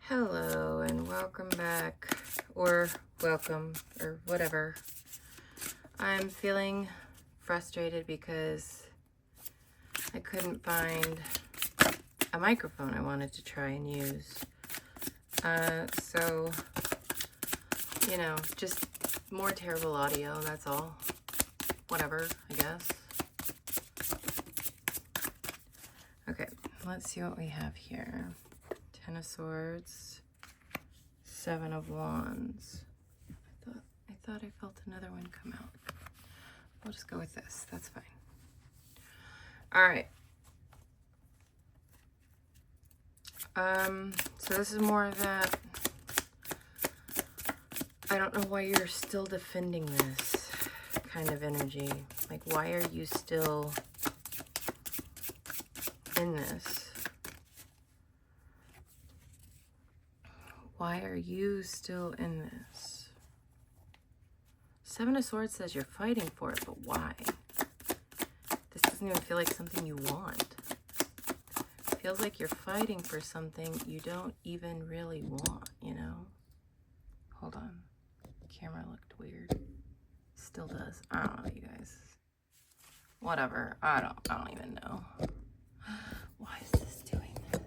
Hello and welcome back, or welcome, or whatever. I'm feeling frustrated because I couldn't find a microphone I wanted to try and use. So, just more terrible audio, that's all. Whatever, I guess. Okay, let's see what we have here. 10 of Swords, 7 of Wands. I thought I felt another one come out. We'll just go with this. That's fine. All right. So this is more of that. I don't know why you're still defending this kind of energy. Like, why are you still in this? Why are you still in this? 7 of Swords says you're fighting for it, but why? This doesn't even feel like something you want. It feels like you're fighting for something you don't even really want, Hold on. Camera looked weird. Still does. I don't know, you guys. Whatever. I don't even know. Why is this doing this?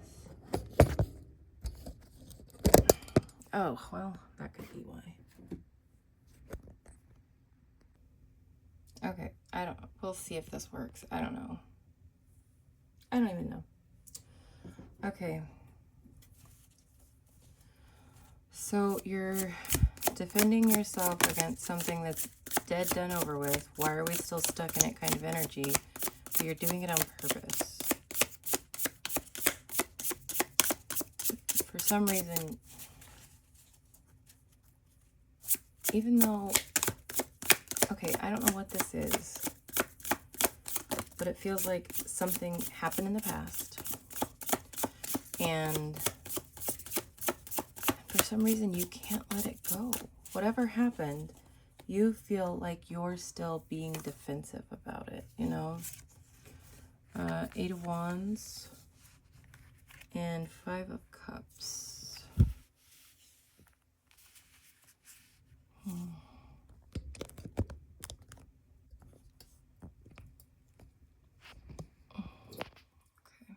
Oh, well, that could be why. Okay, we'll see if this works. I don't know. I don't even know. Okay. So you're defending yourself against something that's dead, done, over with. Why are we still stuck in it kind of energy? But you're doing it on purpose. For some reason, even though, okay, I don't know what this is, but it feels like something happened in the past, and for some reason you can't let it go. Whatever happened, you feel like you're still being defensive about it, 8 of Wands and 5 of Cups. Okay. You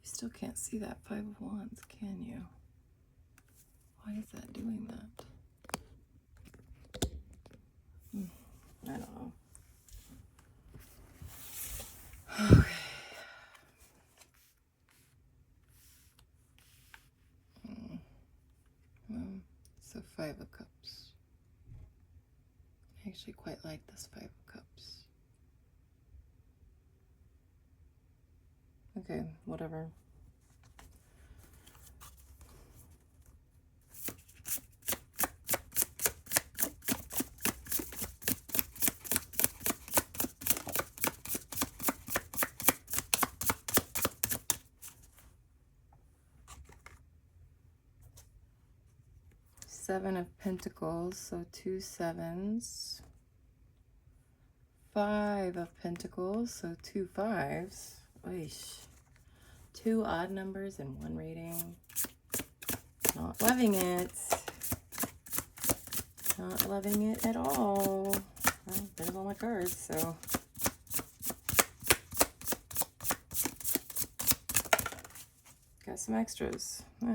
still can't see that 5 of Wands, can you? Why is that doing that? I don't know. Okay. So 5 of Cups. I actually quite like this 5 of Cups. Okay, whatever. Seven of Pentacles, so 2 7s. 5 of Pentacles, so 2 5s. Oish. 2 odd numbers and 1 reading. Not loving it. Not loving it at all. Well, there's all my cards, so. Got some extras. They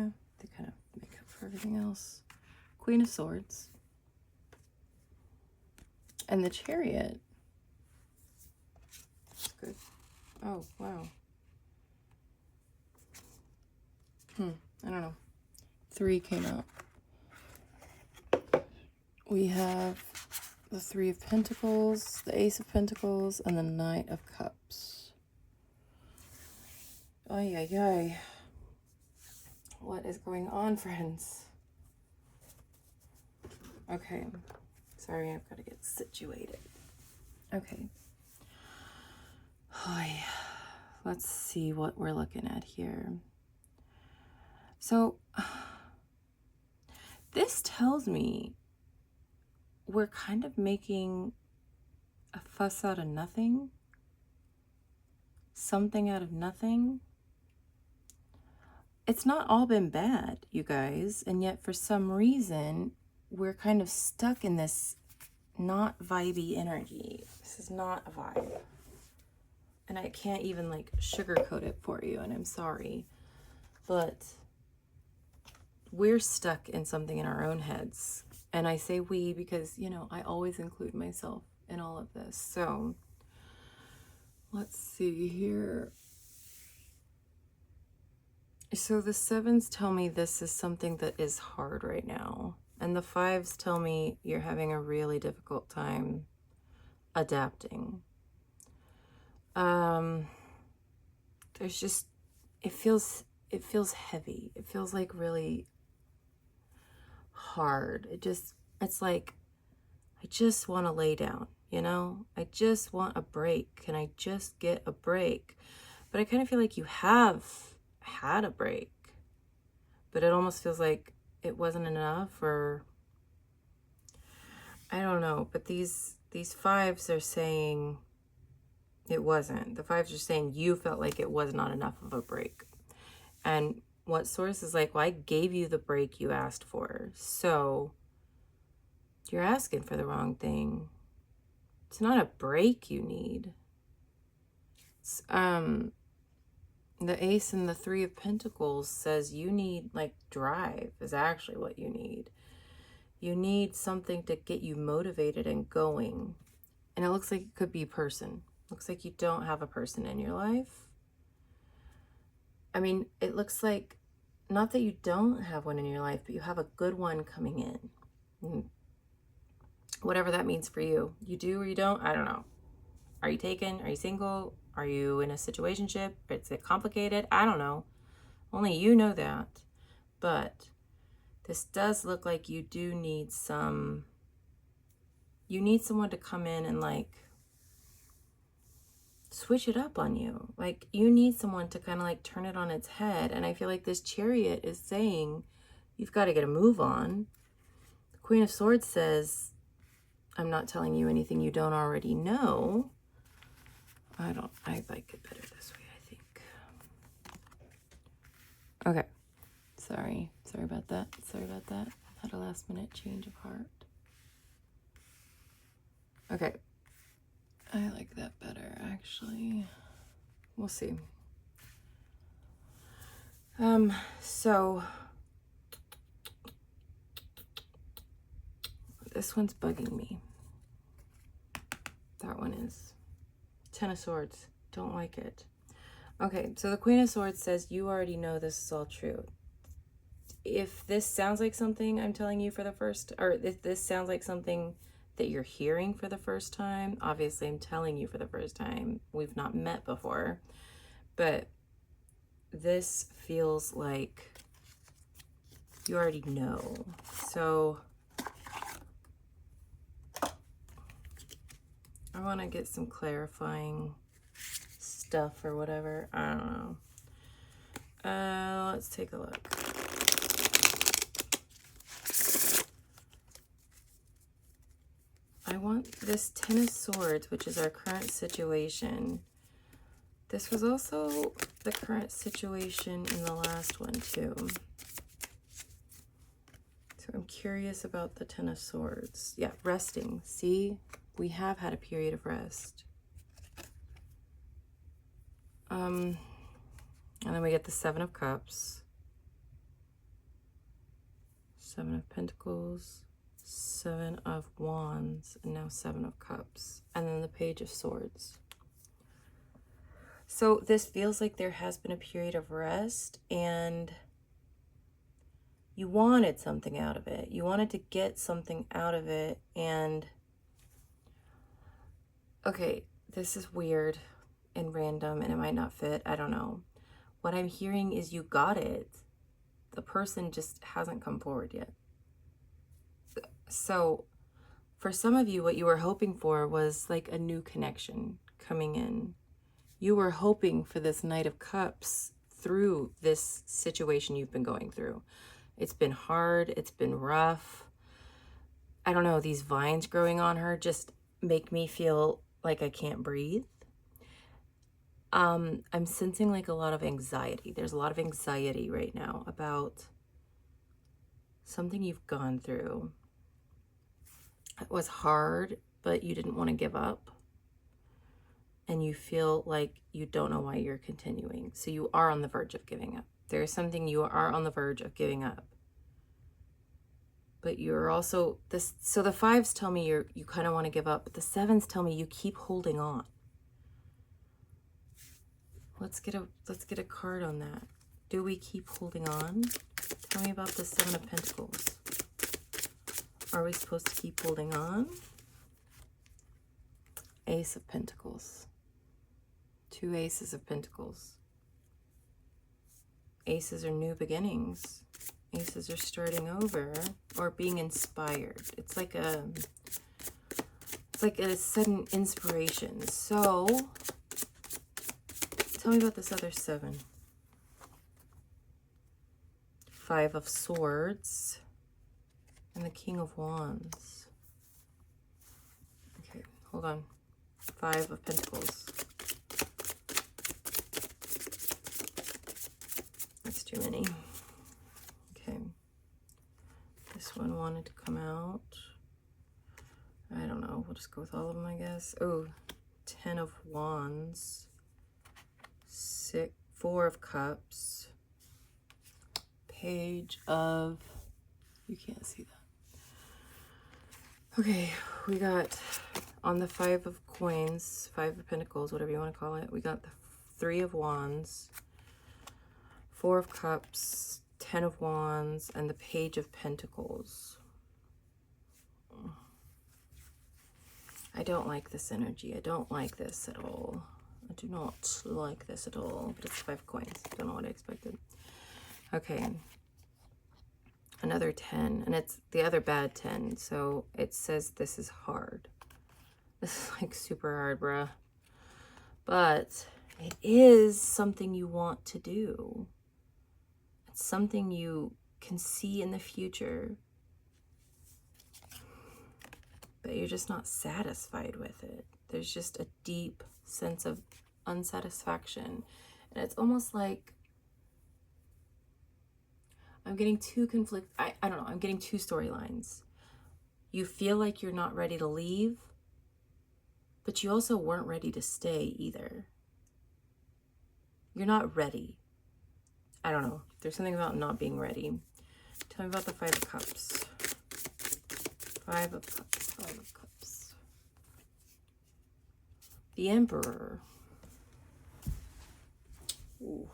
kind of make up for everything else. Queen of Swords. And the Chariot. That's good. Oh, wow. I don't know. 3 came out. We have the 3 of Pentacles, the Ace of Pentacles, and the Knight of Cups. Ay, ay, ay. What is going on, friends? Okay. Sorry, I've got to get situated. Okay. Hi. Let's see what we're looking at here. So, this tells me we're kind of making a fuss out of nothing, something out of nothing. it's not all been bad, you guys. And yet for some reason, we're kind of stuck in this not vibey energy. This is not a vibe. And I can't even like sugarcoat it for you, and I'm sorry. But we're stuck in something in our own heads. And I say we because, you know, I always include myself in all of this. So let's see here. So the 7s tell me this is something that is hard right now. And the 5s tell me you're having a really difficult time adapting. There's just, it feels heavy. It feels like really hard. It's like, I just want to lay down, you know? I just want a break. Can I just get a break? But I kind of feel like you have had a break, but it almost feels like it wasn't enough, or I don't know. But these 5s are saying it wasn't. The 5s are saying you felt like it was not enough of a break. And what source is like, well, I gave you the break you asked for, so you're asking for the wrong thing. It's not a break you need. It's, the Ace and the 3 of Pentacles says you need, like, drive is actually what you need. You need something to get you motivated and going. And it looks like it could be a person. Looks like you don't have a person in your life. I mean, it looks like, not that you don't have one in your life, but you have a good one coming in. Whatever that means for you. You do or you don't, I don't know. Are you taken? Are you single? Are you in a situationship? Is it complicated? I don't know. Only you know that. But this does look like you do need someone to come in and like switch it up on you. Like you need someone to kind of like turn it on its head. And I feel like this Chariot is saying you've got to get a move on. The Queen of Swords says, I'm not telling you anything you don't already know. I like it better this way, I think. Okay. Sorry about that. Had a last minute change of heart. Okay. I like that better, actually. We'll see. So this one's bugging me. That one is. 10 of Swords. Don't like it. Okay, so the Queen of Swords says you already know this is all true. If this sounds like something I'm telling you for the first, or if this sounds like something that you're hearing for the first time, obviously I'm telling you for the first time. We've not met before, but this feels like you already know. So I want to get some clarifying stuff or whatever. I don't know. Let's take a look. I want this 10 of Swords, which is our current situation. This was also the current situation in the last one, too. So I'm curious about the 10 of Swords. Yeah, resting. See, we have had a period of rest. And then we get the 7 of Cups. 7 of Pentacles. 7 of Wands, and now 7 of Cups, and then the Page of Swords. So this feels like there has been a period of rest, and you wanted something out of it. You wanted to get something out of it, and okay, this is weird and random, and it might not fit. I don't know. What I'm hearing is you got it. The person just hasn't come forward yet. So for some of you, what you were hoping for was like a new connection coming in. You were hoping for this Knight of Cups through this situation you've been going through. It's been hard. It's been rough. I don't know. These vines growing on her just make me feel like I can't breathe. I'm sensing like a lot of anxiety. There's a lot of anxiety right now about something you've gone through. It was hard, but you didn't want to give up. And you feel like you don't know why you're continuing. So you are on the verge of giving up. There is something you are on the verge of giving up. But you're also this. So the 5s tell me you kind of want to give up, but the 7s tell me you keep holding on. Let's get a card on that. Do we keep holding on? Tell me about the 7 of Pentacles. Are we supposed to keep holding on? Ace of Pentacles. 2 aces of Pentacles. Aces are new beginnings. Aces are starting over or being inspired. It's like a sudden inspiration. So tell me about this other 7. 5 of Swords and the King of Wands. Okay, hold on. 5 of Pentacles. That's too many. Okay. This one wanted to come out. I don't know. We'll just go with all of them, I guess. Oh, 10 of Wands. 4 of Cups. Page of... You can't see that. Okay, we got on the 5 of Coins, 5 of Pentacles, whatever you want to call it. We got the 3 of Wands, 4 of Cups, 10 of Wands, and the Page of Pentacles. I don't like this energy. I don't like this at all. I do not like this at all. But it's 5 of Coins. Don't know what I expected. Okay. Another 10. And it's the other bad 10. So it says this is hard. This is like super hard, bruh. But it is something you want to do. It's something you can see in the future. But you're just not satisfied with it. There's just a deep sense of unsatisfaction. And it's almost like I'm getting two I don't know, I'm getting 2 storylines. You feel like you're not ready to leave, but you also weren't ready to stay either. You're not ready. I don't know. There's something about not being ready. Tell me about the 5 of Cups. 5 of Cups. 5 of Cups. The Emperor. Ooh.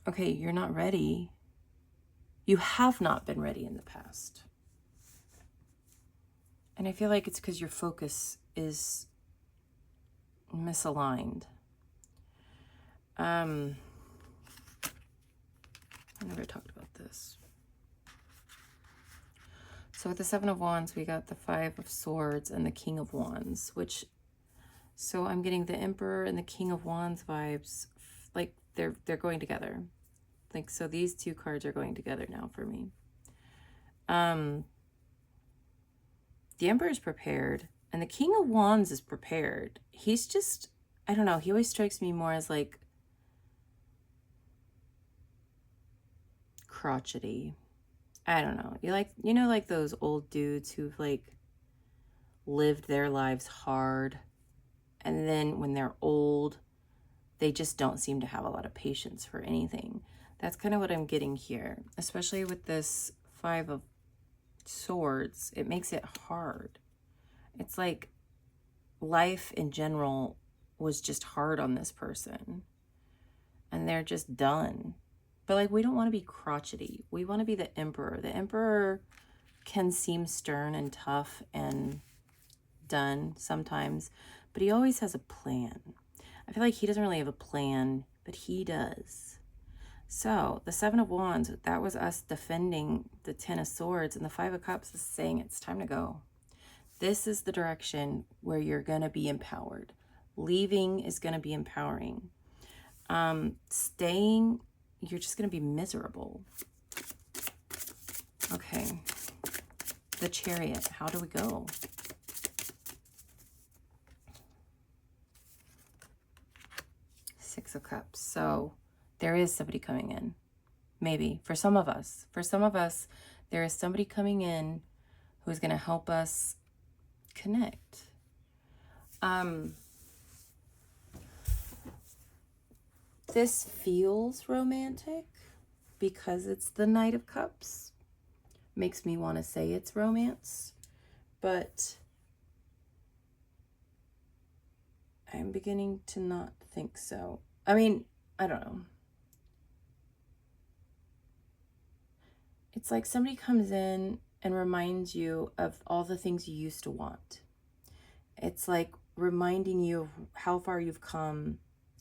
Okay, you're not ready. You have not been ready in the past. And I feel like it's because your focus is misaligned. I never talked about this. So with the 7 of Wands, we got the 5 of Swords and the King of Wands, which, so I'm getting the Emperor and the King of Wands vibes, like they're going together. Like, so these 2 cards are going together now for me. The Emperor is prepared, and the King of Wands is prepared. He's just, I don't know, he always strikes me more as like crotchety. I don't know. You know, like those old dudes who've like lived their lives hard, and then when they're old, they just don't seem to have a lot of patience for anything. That's kind of what I'm getting here, especially with this 5 of Swords. It makes it hard. It's like life in general was just hard on this person, and they're just done. But like, we don't want to be crotchety. We want to be the Emperor. The Emperor can seem stern and tough and done sometimes, but he always has a plan. I feel like he doesn't really have a plan, but he does. So the 7 of Wands, that was us defending the 10 of Swords, and the 5 of Cups is saying it's time to go. This is the direction where you're going to be empowered. Leaving is going to be empowering. Staying, you're just going to be miserable. Okay. The Chariot, how do we go? Six of Cups. So there is somebody coming in. Maybe. For some of us. For some of us, there is somebody coming in who's going to help us connect. This feels romantic because it's the Knight of Cups. Makes me want to say it's romance, but I'm beginning to not think so. I mean, I don't know. It's like somebody comes in and reminds you of all the things you used to want. It's like reminding you of how far you've come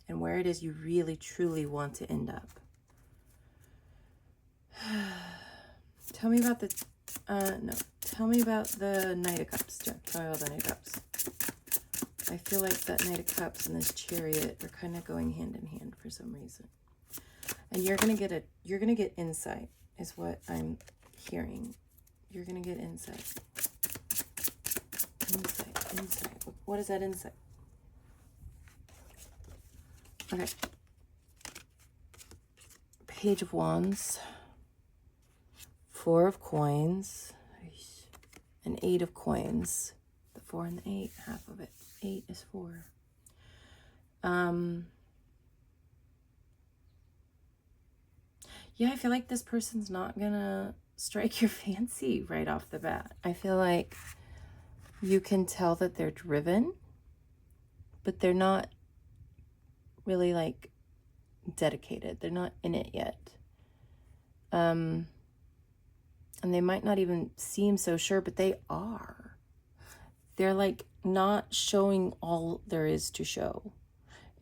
and where it is you really, truly want to end up. Tell me about the, tell me about the Knight of Cups, Jen. Tell me about the Knight of Cups. I feel like that Knight of Cups and this Chariot are kind of going hand in hand for some reason. And you're going to get insight is what I'm hearing. You're going to get insight. Insight. What is that insight? Okay. Page of Wands. Four of Coins. An Eight of Coins. The 4 and the 8, half of it. 8 is 4. Yeah, I feel like this person's not gonna strike your fancy right off the bat. I feel like you can tell that they're driven, but they're not really like dedicated. They're not in it yet. And they might not even seem so sure, but they are. They're like not showing all there is to show.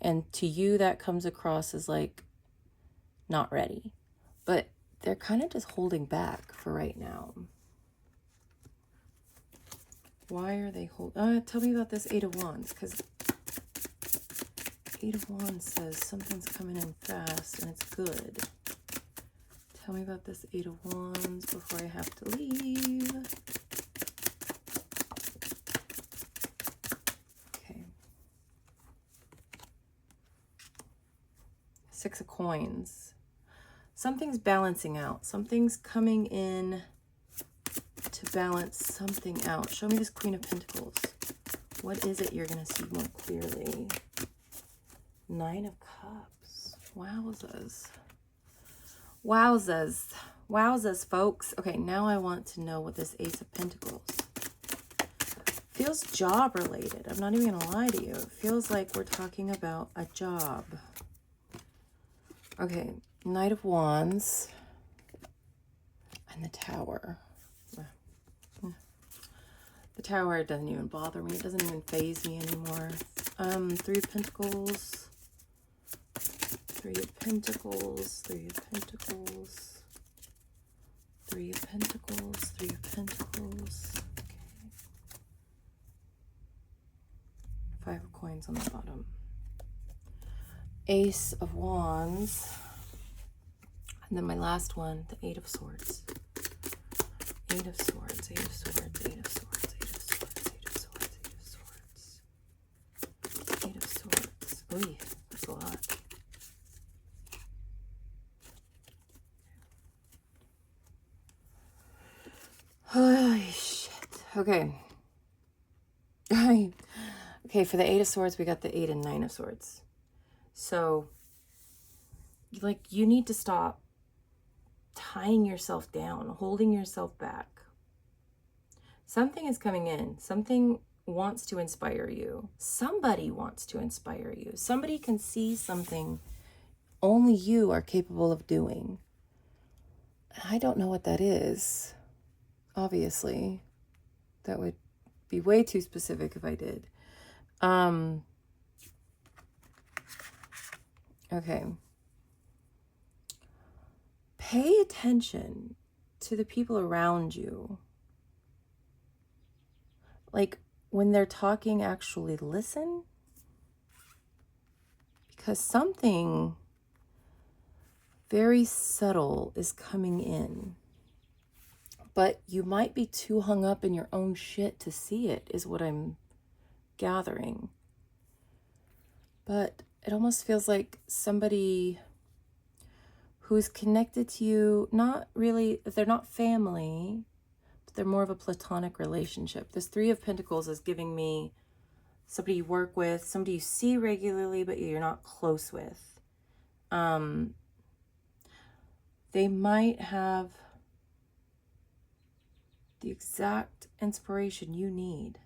And to you, that comes across as like not ready. But they're kind of just holding back for right now. Why are they holding? Tell me about this Eight of Wands, because Eight of Wands says something's coming in fast and it's good. Tell me about this Eight of Wands before I have to leave. Okay. Six of Coins. Something's balancing out. Something's coming in to balance something out. Show me this Queen of Pentacles. What is it you're going to see more clearly? Nine of Cups. Wowzers. Wowzers. Wowzers, folks. Okay, now I want to know what this Ace of Pentacles feels job related. I'm not even going to lie to you. It feels like we're talking about a job. Okay, Knight of Wands and the Tower. The Tower doesn't even bother me. It doesn't even faze me anymore. Three of Pentacles. Three of Pentacles. Three of Pentacles. Three of Pentacles. Three of Pentacles. Okay. Five of Coins on the bottom. Ace of Wands. And then my last one, the Eight of Swords. Eight of Swords, Eight of Swords, Eight of Swords, Eight of Swords, Eight of Swords, Eight of Swords. Eight of Swords. Ooh, that's a lot. Holy shit. Okay. Okay, for the Eight of Swords, we got the 8 and 9 of Swords. So, like, you need to stop tying yourself down, holding yourself back. Something is coming in. Something wants to inspire you. Somebody wants to inspire you. Somebody can see something only you are capable of doing. I don't know what that is. Obviously, that would be way too specific if I did. Okay. Pay attention to the people around you. Like, when they're talking, actually listen. Because something very subtle is coming in. But you might be too hung up in your own shit to see it, is what I'm gathering. But it almost feels like somebody who's connected to you, not really, they're not family, but they're more of a platonic relationship. This Three of Pentacles is giving me somebody you work with, somebody you see regularly, but you're not close with. They might have the exact inspiration you need.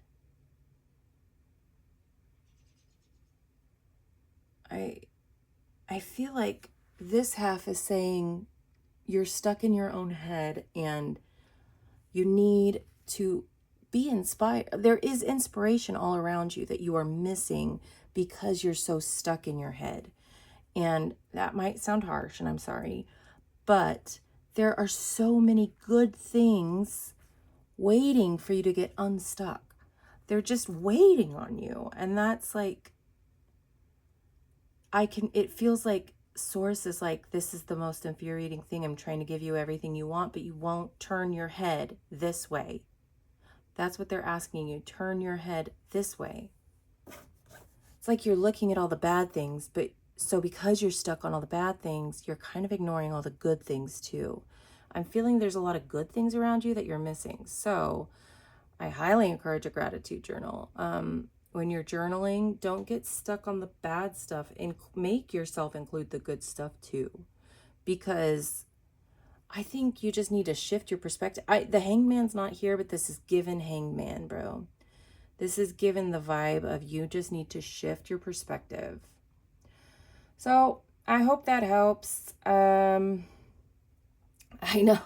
I feel like this half is saying you're stuck in your own head and you need to be inspired. There is inspiration all around you that you are missing because you're so stuck in your head. And that might sound harsh, and I'm sorry, but there are so many good things waiting for you to get unstuck. They're just waiting on you. And that's like, it feels like Source is like, this is the most infuriating thing. I'm trying to give you everything you want, but you won't turn your head this way. That's what they're asking you. Turn your head this way. It's like you're looking at all the bad things, but so because you're stuck on all the bad things, you're kind of ignoring all the good things too. I'm feeling there's a lot of good things around you that you're missing. So I highly encourage a gratitude journal. When you're journaling, don't get stuck on the bad stuff and make yourself include the good stuff too. Because I think you just need to shift your perspective. The Hangman's not here, but this is given Hangman, bro. This is given the vibe of you just need to shift your perspective. So I hope that helps. I know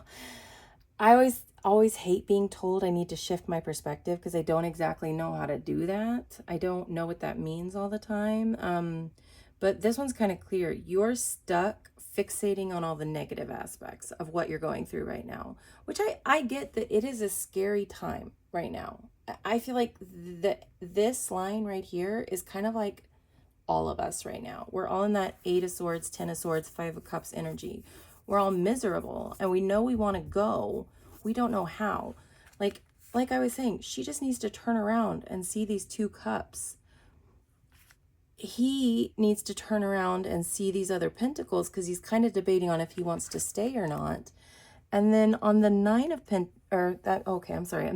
I always hate being told I need to shift my perspective because I don't exactly know how to do that. I don't know what that means all the time. But this one's kind of clear. You're stuck fixating on all the negative aspects of what you're going through right now, which I get that it is a scary time right now. I feel like this line right here is kind of like all of us right now. We're all in that 8 of Swords, 10 of Swords, 5 of Cups energy. We're all miserable and we know we want to go. We don't know how. Like I was saying, she just needs to turn around and see these 2 cups. He needs to turn around and see these other pentacles because he's kind of debating on if he wants to stay or not. And then on the 9 of I'm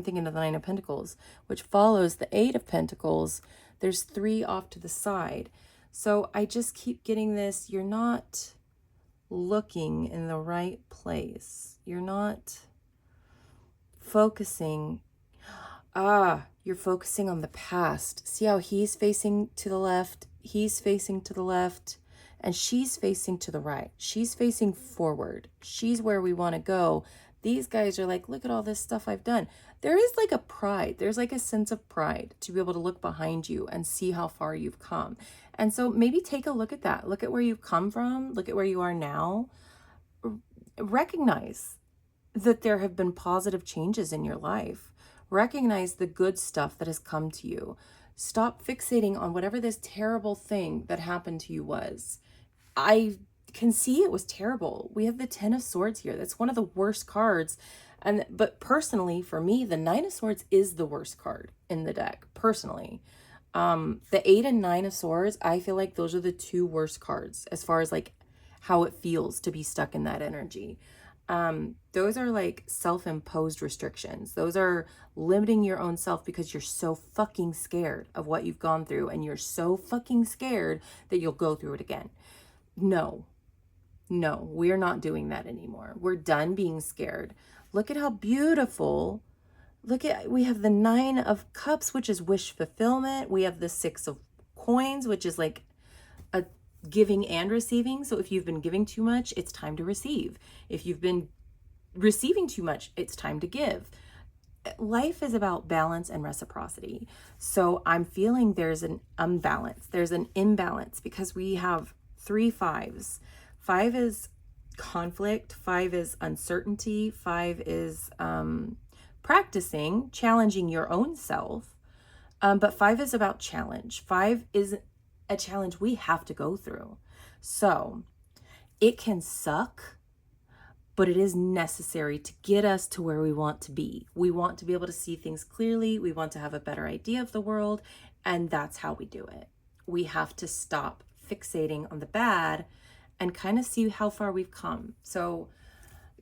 thinking of the 9 of Pentacles, which follows the 8 of Pentacles. There's 3 off to the side. So I just keep getting this. You're not looking in the right place. You're not focusing. You're focusing on the past. See how he's facing to the left, he's facing to the left, and she's facing to the right. She's facing forward. She's where we want to go. These guys are like, look at all this stuff I've done. There is like a pride. There's like a sense of pride to be able to look behind you and see how far you've come. And so maybe take a look at that. Look at where you've come from. Look at where you are now. Recognize that there have been positive changes in your life. Recognize the good stuff that has come to you. Stop fixating on whatever this terrible thing that happened to you was. I can see it was terrible. We have the 10 of Swords here. That's one of the worst cards. But personally, for me, the 9 of Swords is the worst card in the deck, personally. The 8 and 9 of Swords, I feel like those are the 2 worst cards as far as like how it feels to be stuck in that energy. Those are like self-imposed restrictions. Those are limiting your own self because you're so fucking scared of what you've gone through and you're so fucking scared that you'll go through it again. No, we're not doing that anymore. We're done being scared. Look at how beautiful. We have the 9 of Cups, which is wish fulfillment. We have the 6 of Coins, which is like a giving and receiving. So if you've been giving too much, it's time to receive. If you've been receiving too much, it's time to give. Life is about balance and reciprocity. So I'm feeling there's an imbalance. There's an imbalance because we have 3 5s. 5 is conflict. 5 is uncertainty. 5 is practicing, challenging your own self. But 5 is about challenge. 5 is a challenge we have to go through. So it can suck, but it is necessary to get us to where we want to be. We want to be able to see things clearly. We want to have a better idea of the world. And that's how we do it. We have to stop fixating on the bad and kind of see how far we've come. So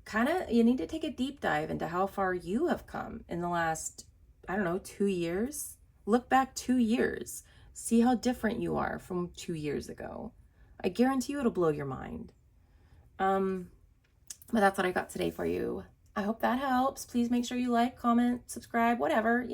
kind of, you need to take a deep dive into how far you have come in the last, I don't know, 2 years. Look back 2 years. See how different you are from 2 years ago. I guarantee you it'll blow your mind. But that's what I got today for you. I hope that helps. Please make sure you like, comment, subscribe, whatever,